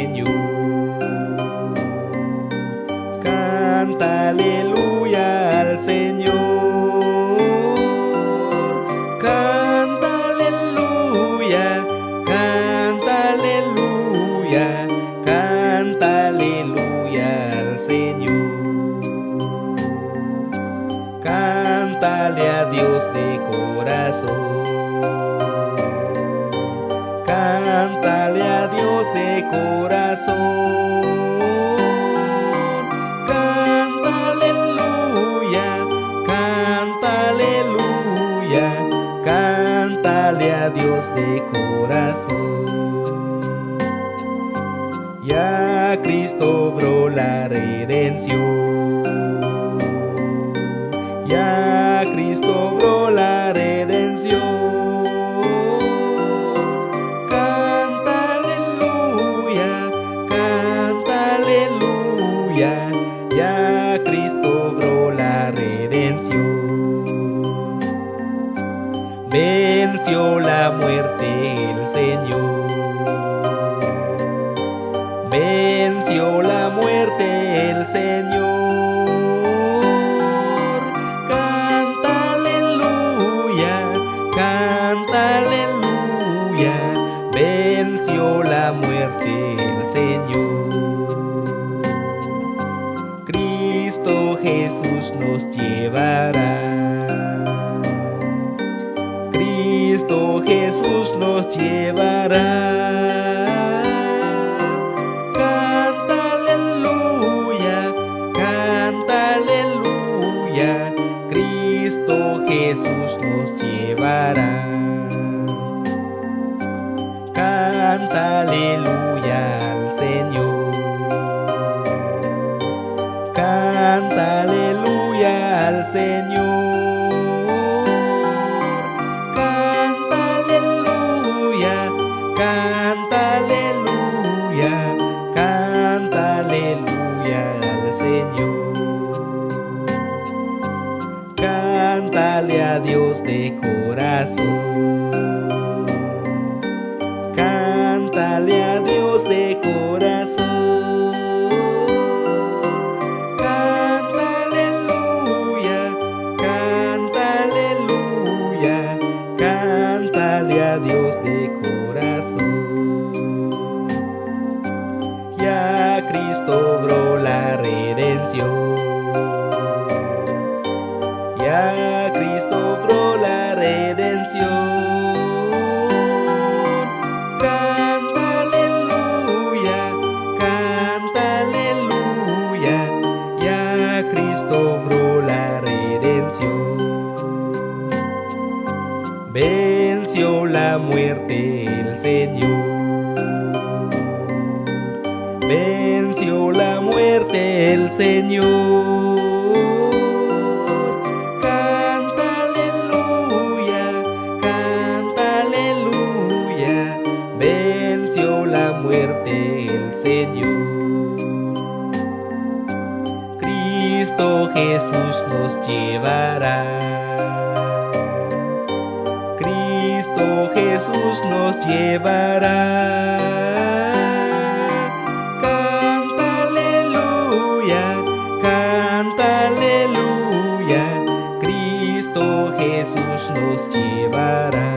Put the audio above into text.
Señor. Canta aleluya al Señor. Canta aleluya, canta aleluya, canta aleluya al Señor. Cántale a Dios de corazón. Cántale a Dios de corazón. Canta aleluya, canta aleluya, cántale a Dios de corazón. Ya Cristo obró la redención. Ya Cristo obró la redención. Canta aleluya, canta aleluya, ya Cristo obró la redención. Venció la muerte el Señor. Venció la muerte el Señor. Canta aleluya, canta aleluya, venció la muerte el Señor. Cristo Jesús nos llevará. Cristo Jesús nos llevará. Canta aleluya, canta aleluya, Cristo Jesús nos llevará. Canta aleluya al Señor. Canta aleluya al Señor. Canta aleluya, canta aleluya, canta aleluya al Señor. Cántale a Dios de corazón. Cántale a Dios de corazón. Canta aleluya, canta aleluya, cántale a Dios de corazón. Ya Cristo obró la redención. Ya Cristo obró la redención. Canta aleluya, canta aleluya, ya Cristo obró la redención. Venció la muerte el Señor. Venció la muerte el Señor. Canta aleluya, canta aleluya, venció la muerte el Señor. Cristo Jesús nos llevará. Cristo Jesús nos llevará. Canta aleluya, canta aleluya, Cristo Jesús nos llevará.